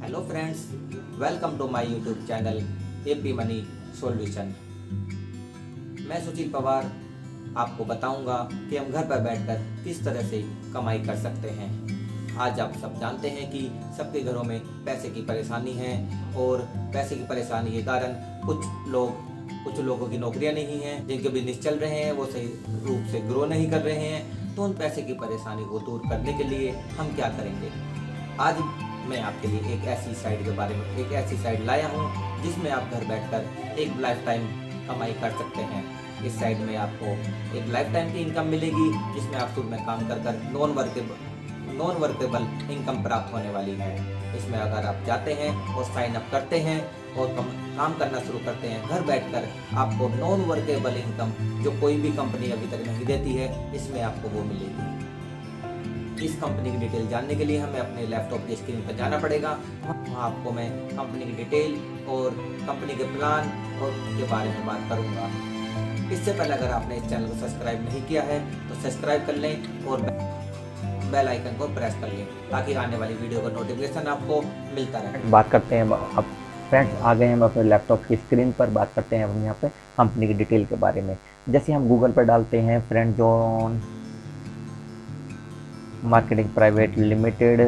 Hello friends, welcome to my YouTube channel AP money solution. मैं सुशील पवार आपको बताऊंगा कि हम घर पर बैठकर किस तरह से कमाई कर सकते हैं। आज आप सब जानते हैं कि सबके घरों में पैसे की परेशानी है और पैसे की परेशानी के कारण कुछ लोगों की नौकरियां नहीं हैं, जिनके बिजनेस चल रहे हैं वो सही रूप से ग्रो नहीं कर रहे हैं। तो उन पैसे की परेशानी को दूर करने के लिए हम क्या करेंगे। आज मैं आपके लिए एक ऐसी साइट लाया हूँ जिसमें आप घर बैठकर एक लाइफ टाइम कमाई कर सकते हैं। इस साइट में आपको एक लाइफ टाइम की इनकम मिलेगी, जिसमें आप शुरू में काम कर नॉन वर्केबल इनकम प्राप्त होने वाली है। इसमें अगर आप जाते हैं और साइन अप करते हैं और काम करना शुरू करते हैं घर बैठकर, आपको नॉन वर्केबल इनकम जो कोई भी कंपनी अभी तक नहीं देती है, इसमें आपको वो मिलेगी। इस कंपनी की डिटेल जानने के लिए हमें अपने लैपटॉप की स्क्रीन पर जाना पड़ेगा। वहाँ आपको मैं कंपनी की डिटेल और कंपनी के प्लान और के बारे में बात करूँगा। इससे पहले अगर आपने इस चैनल को सब्सक्राइब नहीं किया है तो सब्सक्राइब कर लें और बेल आइकन को प्रेस कर लें ताकि आने वाली वीडियो का नोटिफिकेशन आपको मिलता रहे। बात करते हैं अब फ्रेंड्स, आ गए हम अपने लैपटॉप की स्क्रीन पर। बात करते हैं हम यहाँ पे कंपनी की डिटेल के बारे में। जैसे हम गूगल पर डालते हैं friend John marketing private limited,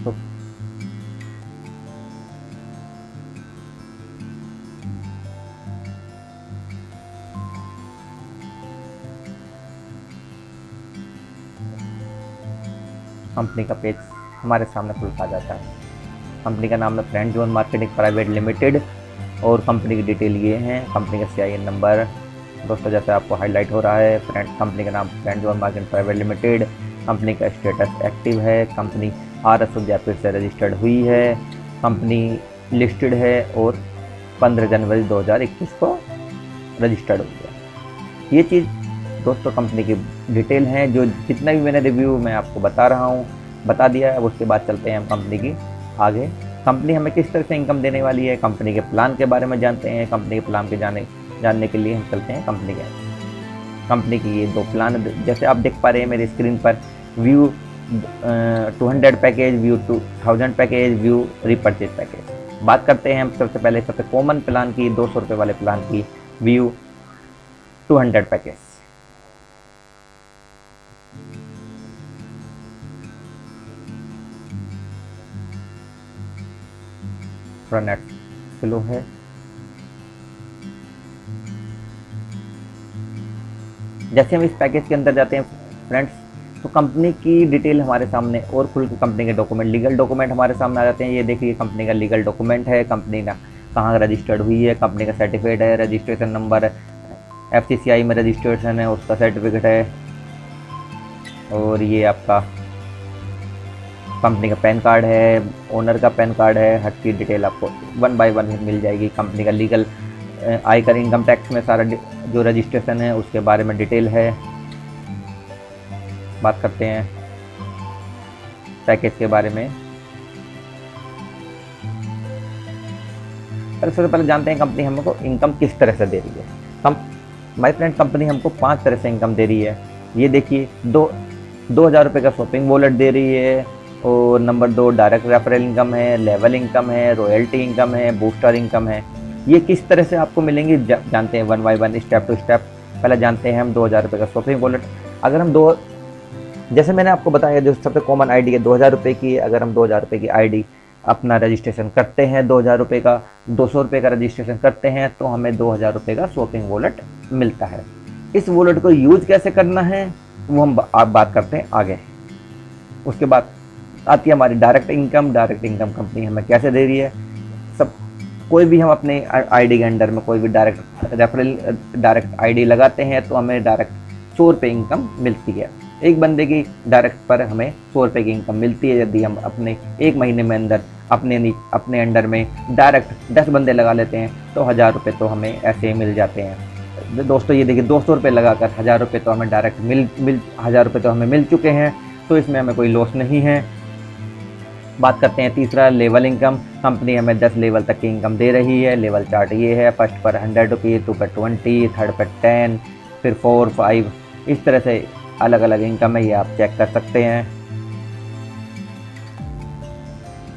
तो कंपनी का पेज हमारे सामने खुल आ जाता है। कंपनी का नाम है friend zone marketing private limited और कंपनी की डिटेल ये हैं। कंपनी का CIN नंबर दोस्तों जैसे आपको हाईलाइट हो रहा है। कंपनी का नाम friend zone marketing private limited. Company का स्टेटस एक्टिव है। कंपनी RSO जयपुर से रजिस्टर्ड हुई है। कंपनी लिस्टेड है और 15 जनवरी 2021 को रजिस्टर्ड हुई है। ये चीज़ दोस्तों कंपनी की डिटेल है। जो जितना भी मैंने रिव्यू में आपको बता रहा हूँ बता दिया है। उसके बाद चलते हैं हम कंपनी की आगे। कंपनी हमें किस तरह से इनकम देने वाली है, कंपनी के प्लान के बारे में जानते हैं। कंपनी के प्लान के जानने के लिए हम चलते हैं कंपनी की ये दो प्लान जैसे आप देख पा रहे हैं मेरी स्क्रीन पर। View 200 package, view 2000 package, view repurchase package. बात करते हैं हम सबसे कॉमन प्लान की, 200 रुपये वाले प्लान की, व्यू 200 पैकेज। थोड़ा नेट स्लो है। जैसे हम इस पैकेज के अंदर जाते हैं फ्रेंड्स, तो कंपनी की डिटेल हमारे सामने और खुल के कंपनी के डॉक्यूमेंट, लीगल डॉक्यूमेंट हमारे सामने आ जाते हैं। ये देखिए कंपनी का लीगल डॉक्यूमेंट है, कंपनी ना कहाँ रजिस्टर्ड हुई है, कंपनी का सर्टिफिकेट है, रजिस्ट्रेशन नंबर FCCI में रजिस्ट्रेशन है उसका सर्टिफिकेट है, और ये आपका कंपनी का पैन कार्ड है, ओनर का पैन कार्ड है। हर की डिटेल आपको 1 बाय 1 मिल जाएगी। कंपनी का लीगल आयकर इनकम टैक्स में सारा जो रजिस्ट्रेशन है उसके बारे में डिटेल है। बात करते हैं पैकेज के बारे में। सबसे पहले जानते हैं कंपनी हमको इनकम किस तरह से दे रही है। माय फ्रेंड, कंपनी हमको 5 तरह से इनकम दे रही है। ये देखिए 2000 रुपये का शॉपिंग वॉलेट दे रही है, और नंबर 2 डायरेक्ट रेफरल इनकम है, लेवल इनकम है, रॉयल्टी इनकम है, बूस्टर इनकम है। ये किस तरह से आपको मिलेंगी जानते हैं 1 बाय 1 स्टेप टू स्टेप। पहले जानते हैं हम 2000 रुपये का शॉपिंग वॉलेट। अगर हम जैसे मैंने आपको बताया जो सबसे कॉमन आईडी है 2000 रुपये की। अगर हम 2000 रुपये की आईडी अपना रजिस्ट्रेशन करते हैं, 2000 रुपये का 200 रुपये का रजिस्ट्रेशन करते हैं, तो हमें 2000 रुपये का शॉपिंग वॉलेट मिलता है। इस वॉलेट को यूज कैसे करना है वो हम आप बात करते हैं आगे। उसके बाद आती है हमारी direct income. Direct income company हमें कैसे दे रही है। सब कोई भी हम अपने आईडी के अंडर में कोई भी डायरेक्ट आईडी लगाते हैं तो हमें डायरेक्ट 100 रुपये इनकम मिलती है। एक बंदे की डायरेक्ट पर हमें 100 रुपये की इनकम मिलती है। यदि हम अपने एक महीने में अंदर अपने अंडर में डायरेक्ट 10 बंदे लगा लेते हैं तो 1000 रुपये तो हमें ऐसे ही मिल जाते हैं। दोस्तों ये देखिए 200 रुपये लगाकर 1000 रुपये तो हमें डायरेक्ट 1000 रुपये तो हमें मिल चुके हैं, तो इसमें हमें कोई लॉस नहीं है। बात करते हैं तीसरा लेवल इनकम। कंपनी हमें 10 लेवल तक की इनकम दे रही है। लेवल चार्ट ये है, फर्स्ट पर 100 रुपये, 2 पर 20, थर्ड पर 10, फिर 4, 5, इस तरह से अलग अलग इनकम है, ये आप चेक कर सकते हैं।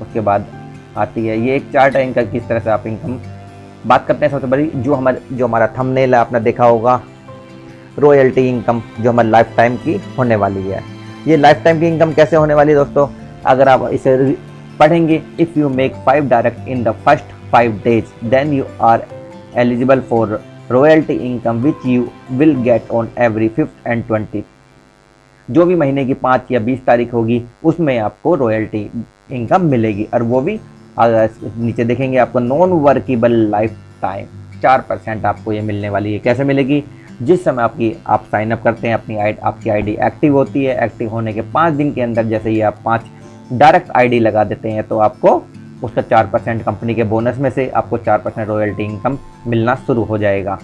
उसके बाद आती है, ये एक चार्ट है इनका, किस तरह से आप इनकम। बात करते हैं सबसे बड़ी जो हमारा थंबनेल है, आपने देखा होगा, रॉयल्टी इनकम जो हमारी लाइफ टाइम की होने वाली है। ये लाइफ टाइम की इनकम कैसे होने वाली है दोस्तों, अगर आप इसे पढ़ेंगे, if you make 5 direct in the first 5 days then you are eligible for royalty income which you will get on every 5th and 20th। जो भी महीने की 5 या 20 तारीख होगी उसमें आपको रॉयल्टी इनकम मिलेगी, और वो भी अगर नीचे देखेंगे आपको नॉन वर्केबल लाइफ टाइम 4% आपको ये मिलने वाली है। कैसे मिलेगी, जिस समय आप साइन अप करते हैं, आपकी आईडी एक्टिव होती है, एक्टिव होने के 5 दिन के अंदर जैसे ही आप 5 डायरेक्ट आईडी लगा देते हैं तो आपको उसका 4% कंपनी के बोनस में से आपको 4% रॉयल्टी इनकम मिलना शुरू हो जाएगा।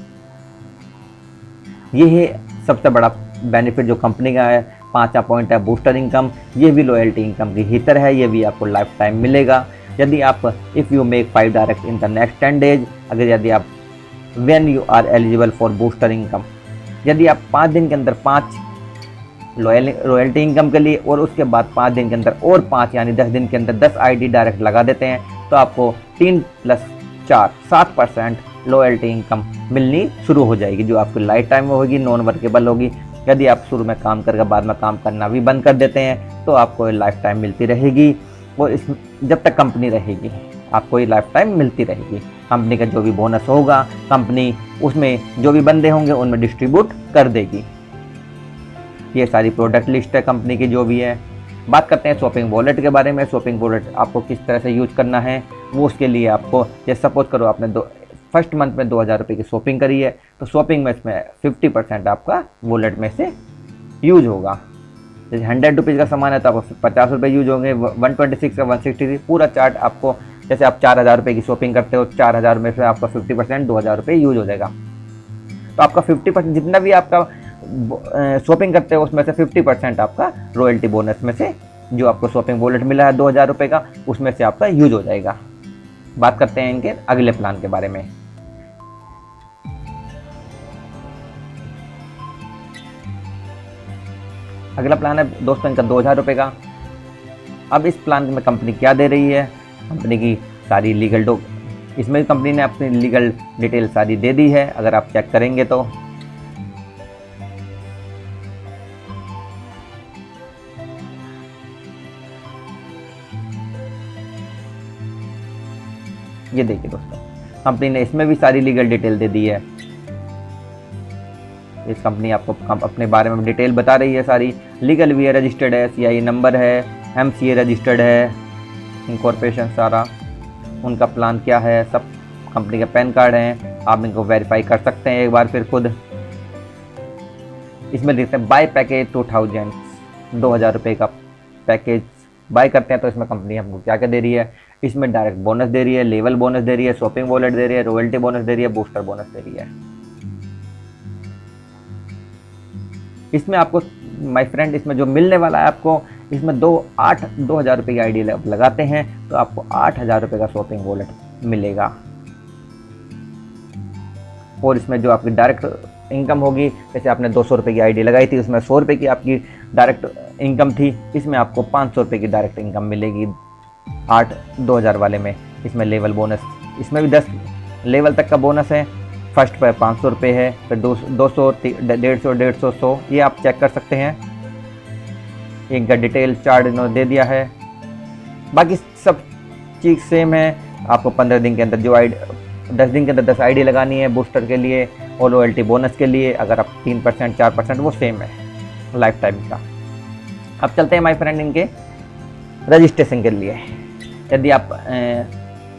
ये है सबसे बड़ा बेनिफिट जो कंपनी का है। 5वां पॉइंट है बूस्टर इनकम, ये भी लॉयल्टी इनकम की ही तरह है, ये भी आपको लाइफ टाइम मिलेगा। यदि आप if you make 5 direct in the next 10 days, अगर यदि आप when you are eligible for booster income, यदि आप 5 दिन के अंदर 5 रॉयल्टी इनकम के लिए और उसके बाद 5 दिन के अंदर और 5 यानी 10 दिन के अंदर 10 आईडी डायरेक्ट लगा देते हैं तो आपको 3 + 4 7% लॉयल्टी इनकम मिलनी शुरू हो जाएगी, जो आपकी लाइफ टाइम में होगी, नॉन वर्केबल होगी। यदि आप शुरू में काम करके बाद में काम करना भी बंद कर देते हैं तो आपको लाइफ टाइम मिलती रहेगी, और इस जब तक कंपनी रहेगी आपको ये लाइफ टाइम मिलती रहेगी। कंपनी का जो भी बोनस होगा कंपनी उसमें जो भी बंदे होंगे उनमें डिस्ट्रीब्यूट कर देगी। ये सारी प्रोडक्ट लिस्ट है कंपनी की जो भी है। बात करते हैं शॉपिंग वॉलेट के बारे में। शॉपिंग वॉलेट आपको किस तरह से यूज करना है, वो उसके लिए आपको, जैसे सपोज करो आपने फर्स्ट मंथ में 2000 रुपये की शॉपिंग करी है तो शॉपिंग में इसमें 50% आपका वॉलेट में से यूज होगा। जैसे 100 रुपीज़ का सामान है तो आपको 50 रुपये यूज होंगे, 126 का 163, पूरा चार्ट आपको, जैसे आप 4000 रुपये की शॉपिंग करते हो, 4000 में से आपका 50% 2000 रुपये यूज हो जाएगा। तो आपका 50% जितना भी आपका शॉपिंग करते हो उसमें से 50% आपका रॉयल्टी बोनस में से जो आपको शॉपिंग वॉलेट मिला है 2000 रुपये का, उसमें से आपका यूज हो जाएगा। बात करते हैं इनके अगले प्लान के बारे में। अगला प्लान है दोस्तों इनका 2000 रुपये का। अब इस प्लान में कंपनी क्या दे रही है, कंपनी की सारी इसमें कंपनी ने अपनी लीगल डिटेल सारी दे दी है। अगर आप चेक करेंगे तो ये देखिए दोस्तों, कंपनी ने इसमें भी सारी लीगल डिटेल दे दी है। इस कंपनी आपको अपने बारे में डिटेल बता रही है सारी। लीगल वी रजिस्टर्ड है, CIE नंबर है, MCA रजिस्टर्ड है, इनकॉर्पोरेशन सारा, उनका प्लान क्या है, सब कंपनी के पैन कार्ड हैं, आप इनको वेरीफाई कर सकते हैं एक बार फिर खुद। इसमें देखते हैं बाय पैकेज 2000 रुपये का पैकेज बाय करते हैं तो इसमें कंपनी हमको क्या क्या दे रही है। इसमें डायरेक्ट बोनस दे रही है, लेवल बोनस दे रही है, शॉपिंग वॉलेट दे रही है, रॉयल्टी बोनस दे रही है, बूस्टर बोनस दे रही है। इसमें आपको माय फ्रेंड, इसमें जो मिलने वाला है आपको, इसमें 2000 रुपये की आईडी लगाते हैं तो आपको 8000 रुपये का शॉपिंग वॉलेट मिलेगा। और इसमें जो आपकी डायरेक्ट इनकम होगी, जैसे आपने 200 रुपये की आईडी लगाई थी, उसमें 100 रुपये की आपकी डायरेक्ट इनकम थी, इसमें आपको 500 रुपये की डायरेक्ट इनकम मिलेगी 2000 वाले में। इसमें लेवल बोनस, इसमें भी 10 लेवल तक का बोनस है। फर्स्ट पर 500 रुपये है, फिर 200, 150, 100, ये आप चेक कर सकते हैं। इनका डिटेल चार्ट इन्होंने दे दिया है। बाकी सब चीज़ सेम है। आपको 15 दिन के अंदर 10 दिन के अंदर 10 आईडी लगानी है बूस्टर के लिए, और रॉयल्टी बोनस के लिए अगर आप 3% 4% वो सेम है लाइफ टाइम का। अब चलते हैं माय फ्रेंड इनके रजिस्ट्रेशन के लिए। यदि आप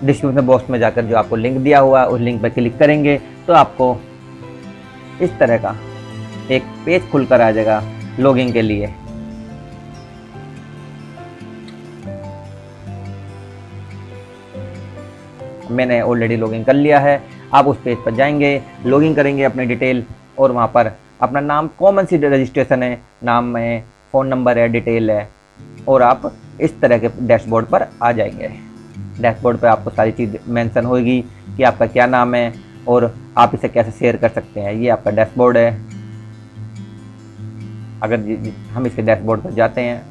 डिस्क्रिप्शन बॉक्स में जाकर जो आपको लिंक दिया हुआ है उस लिंक पर क्लिक करेंगे तो आपको इस तरह का एक पेज खुलकर आ जाएगा लॉगिन के लिए। मैंने ऑलरेडी लॉगिन कर लिया है। आप उस पेज पर जाएंगे, लॉगिन करेंगे अपनी डिटेल, और वहाँ पर अपना नाम, कॉमन सी रजिस्ट्रेशन है, नाम है, फ़ोन नंबर है, डिटेल है, और आप इस तरह के डैशबोर्ड पर आ जाएंगे। डैशबोर्ड पर आपको सारी चीज़ मेंशन होगी कि आपका क्या नाम है और आप इसे कैसे शेयर कर सकते हैं। ये आपका डैशबोर्ड है। अगर हम इसके डैशबोर्ड पर जाते हैं,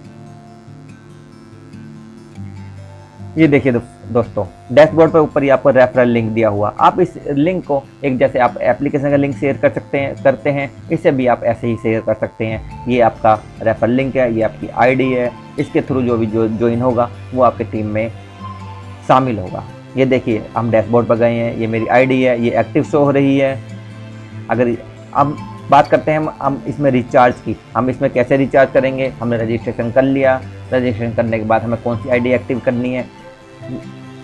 ये देखिए दोस्तों, डैशबोर्ड पर ऊपर ही आपको रेफरल लिंक दिया हुआ। आप इस लिंक को एक जैसे आप एप्लीकेशन का लिंक शेयर कर सकते हैं करते हैं, इसे भी आप ऐसे ही शेयर कर सकते हैं। ये आपका रेफरल लिंक है, ये आपकी आईडी है, इसके थ्रू जो भी ज्वाइन होगा वो आपके टीम में शामिल होगा। ये देखिए हम डैशबोर्ड पर गए हैं, ये मेरी आईडी है, ये एक्टिव शो हो रही है। अगर अब बात करते हैं हम इसमें रिचार्ज की, हम इसमें कैसे रिचार्ज करेंगे। हमने रजिस्ट्रेशन कर लिया, रजिस्ट्रेशन करने के बाद हमें कौन सी आईडी एक्टिव करनी है।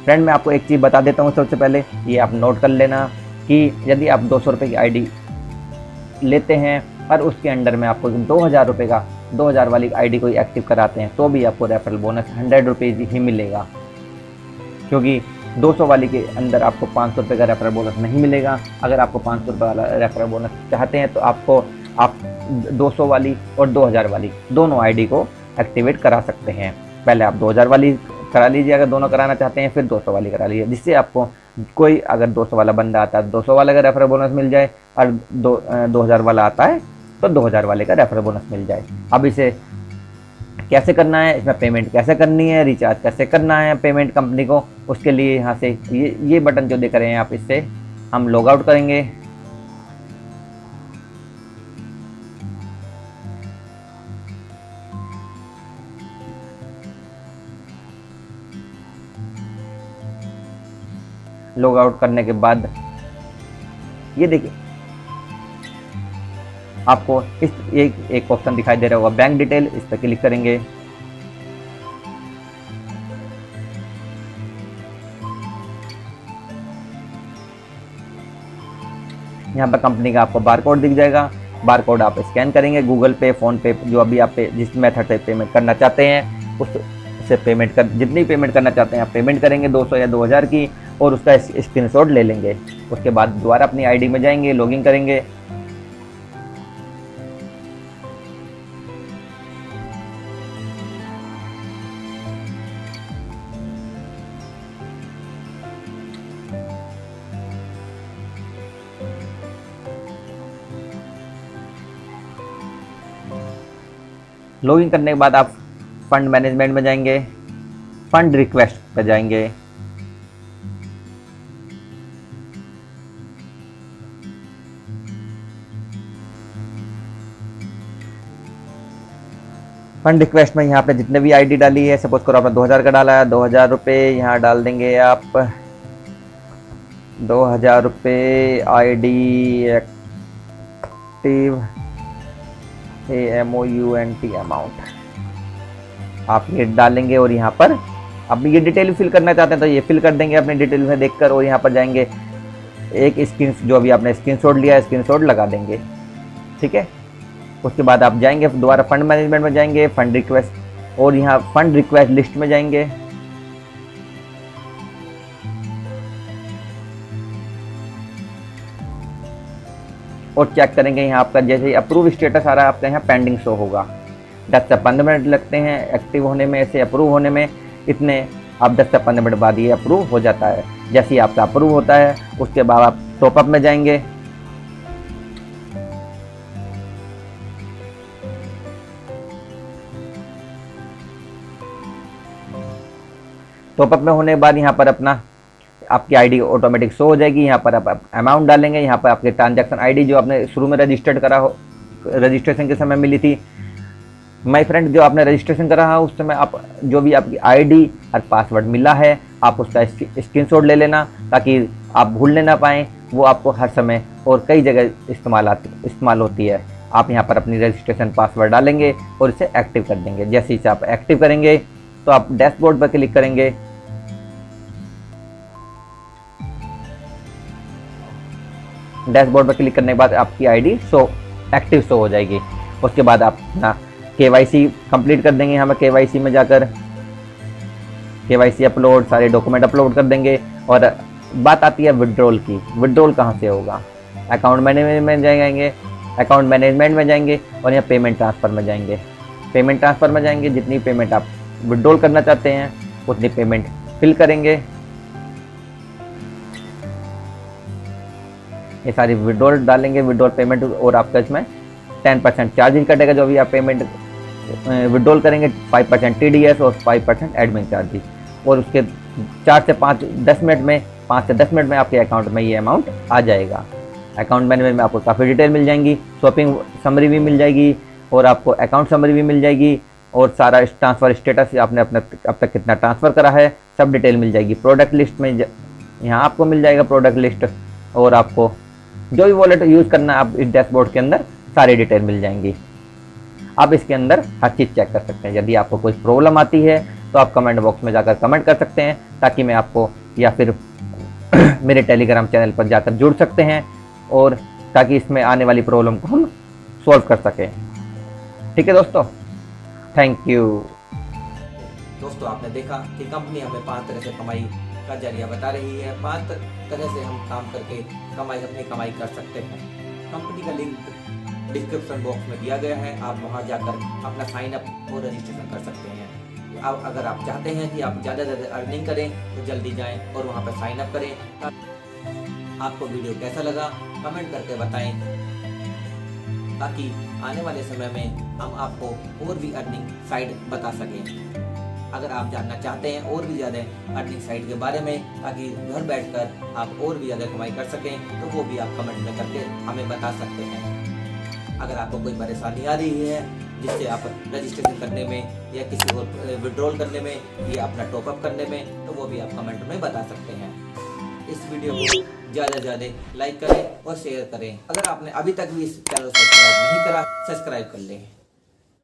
फ्रेंड मैं आपको एक चीज़ बता देता हूँ सबसे पहले, ये आप नोट कर लेना कि यदि आप 200 रुपये की आईडी लेते हैं और उसके अंडर में आपको 2000 रुपये का 2000 वाली आईडी कोई एक्टिव कराते हैं तो भी आपको रेफरल बोनस 100 रुपीज़ ही मिलेगा, क्योंकि 200 वाली के अंदर आपको 500 रुपये का रेफरल बोनस नहीं मिलेगा। अगर आपको 500 रुपये वाला रेफरल बोनस चाहते हैं तो आप 200 वाली और 2000 वाली दोनों आईडी को एक्टिवेट करा सकते हैं। पहले आप 2000 वाली करा लीजिए अगर दोनों कराना चाहते हैं, फिर 200 वाली करा लीजिए, जिससे आपको कोई अगर 200 वाला बंदा आता है 200 वाले का रेफरल बोनस मिल जाए, और 2000 वाला आता है तो 2000 वाले का रेफरल बोनस मिल जाए। अब इसे कैसे करना है, इसमें पेमेंट कैसे करनी है, रिचार्ज कैसे करना है पेमेंट कंपनी को, उसके लिए यहाँ से ये बटन जो देख रहे हैं आप, इससे हम लॉग आउट करेंगे। लॉग आउट करने के बाद ये देखिए आपको इस एक ऑप्शन दिखाई दे रहा होगा बैंक डिटेल, इस पर क्लिक करेंगे। यहाँ पर कंपनी का आपको बारकोड दिख जाएगा, बारकोड आप स्कैन करेंगे। गूगल पे, फोन पे, जो अभी आप जिस मेथड से पेमेंट करना चाहते हैं उससे पेमेंट कर, जितनी पेमेंट करना चाहते हैं आप पेमेंट करेंगे 200 या 2000 की, और उसका स्क्रीनशॉट ले लेंगे। उसके बाद दोबारा अपनी आईडी में जाएंगे, लॉगिन करेंगे। लॉगिन करने के बाद आप फंड मैनेजमेंट में जाएंगे, फंड रिक्वेस्ट पर जाएंगे। फंड रिक्वेस्ट में यहाँ पे जितने भी आईडी डाली है, सपोज करो आपने 2000 का डाला है, 2000 रुपये यहाँ डाल देंगे आप। 2000 रुपये आईडी एक्टिव AMOUNT अमाउंट आप ये डालेंगे, और यहाँ पर आप ये डिटेल फिल करना चाहते हैं तो ये फिल कर देंगे अपनी डिटेल में देखकर, और यहाँ पर जाएंगे एक जो भी आपने स्क्रीनशॉट लिया है स्क्रीनशॉट लगा देंगे। ठीक है, उसके बाद आप जाएंगे दोबारा फंड मैनेजमेंट में जाएंगे, फंड रिक्वेस्ट, और यहाँ फंड रिक्वेस्ट लिस्ट में जाएंगे। और चेक करेंगे यहाँ आपका जैसे अप्रूव स्टेटस आ रहा है आपका यहाँ पेंडिंग शो होगा। 10 से 15 मिनट लगते हैं एक्टिव होने में, ऐसे अप्रूव होने में। इतने आप 10 से 15 मिनट बाद ये अप्रूव हो जाता है। जैसे ही आपका अप्रूव होता है उसके बाद आप टॉपअप में जाएंगे। टॉपअप में होने के बाद यहाँ पर अपना आपकी आईडी ऑटोमेटिक शो हो जाएगी। यहाँ पर आप अमाउंट डालेंगे, यहाँ पर आपके ट्रांजैक्शन आईडी जो आपने शुरू में रजिस्टर्ड करा हो, रजिस्ट्रेशन के समय मिली थी माय फ्रेंड, जो आपने रजिस्ट्रेशन करा है उस समय आप जो भी आपकी आईडी और पासवर्ड मिला है आप उसका स्क्रीनशॉट ले लेना, ताकि आप भूलने ना पाएँ। वो आपको हर समय और कई जगह इस्तेमाल होती है। आप यहाँ पर अपनी रजिस्ट्रेशन पासवर्ड डालेंगे और इसे एक्टिव कर देंगे। जैसे ही आप एक्टिव करेंगे तो आप डैशबोर्ड पर क्लिक करेंगे। डैशबोर्ड पर क्लिक करने के बाद आपकी आईडी एक्टिव शो हो जाएगी। उसके बाद आप अपना KYC कंप्लीट कर देंगे। यहाँ पर KYC में जाकर KYC अपलोड, सारे डॉक्यूमेंट अपलोड कर देंगे। और बात आती है विड्रॉल की। विड्रॉल कहाँ से होगा? अकाउंट मैनेजमेंट में जाएंगे, अकाउंट मैनेजमेंट में जाएंगे और यहाँ पेमेंट ट्रांसफ़र में जाएंगे। पेमेंट ट्रांसफ़र में जाएंगे, जितनी पेमेंट आप विड्रॉल करना चाहते हैं उतनी पेमेंट फिल करेंगे। ये सारी विड्रॉल डालेंगे, विड्रॉल पेमेंट, और आपका इसमें 10% चार्जेज कटेगा जो भी आप पेमेंट विड्रॉल करेंगे, 5% TDS और 5% एडमिन चार्जेस। और उसके 5 से 10 मिनट में आपके अकाउंट में ये अमाउंट आ जाएगा। अकाउंट मैनेजमेंट में आपको काफ़ी डिटेल मिल जाएंगी, शॉपिंग समरी भी मिल जाएगी और आपको अकाउंट समरी भी मिल जाएगी और सारा ट्रांसफ़र स्टेटस आपने अपने अब तक कितना ट्रांसफ़र करा है सब डिटेल मिल जाएगी। प्रोडक्ट लिस्ट में यहाँ आपको मिल जाएगा प्रोडक्ट लिस्ट, और आपको जो भी वॉलेट यूज़ करना है आप इस डैशबोर्ड के अंदर सारी डिटेल मिल जाएंगी। आप इसके अंदर हर चीज़ चेक कर सकते हैं। यदि आपको कोई प्रॉब्लम आती है तो आप कमेंट बॉक्स में जाकर कमेंट कर सकते हैं, ताकि मैं आपको या फिर मेरे टेलीग्राम चैनल पर जाकर जुड़ सकते हैं, और ताकि इसमें आने वाली प्रॉब्लम को हम सॉल्व कर सकें। ठीक है दोस्तों, थैंक यू। दोस्तों आपने देखा कि कंपनी हमें 5 तरह से कमाई का जरिया बता रही है। 5 तरह से हम काम करके अपनी कमाई कर सकते हैं। कंपनी का लिंक डिस्क्रिप्शन बॉक्स में दिया गया है, आप वहां जाकर अपना साइन अप और रजिस्ट्रेशन कर सकते हैं। अब अगर आप चाहते हैं कि आप ज़्यादा अर्निंग करें तो जल्दी जाएं और वहां पर साइन अप करें। आपको वीडियो कैसा लगा कमेंट करके बताएं, ताकि आने वाले समय में हम आपको और भी अर्निंग साइट बता सकें। अगर आप जानना चाहते हैं और भी ज़्यादा अर्निंग साइट के बारे में, ताकि घर बैठकर आप और भी ज़्यादा कमाई कर सकें, तो वो भी आप कमेंट में करके हमें बता सकते हैं। अगर आपको कोई परेशानी आ रही है जिससे आप रजिस्ट्रेशन करने में या किसी और विड्रॉल करने में या अपना टॉपअप करने में, तो वो भी आप कमेंट में बता सकते हैं। इस वीडियो को ज़्यादा से ज़्यादा लाइक करें और शेयर करें। अगर आपने अभी तक भी इस चैनल को सब्सक्राइब नहीं करा, सब्सक्राइब कर लें।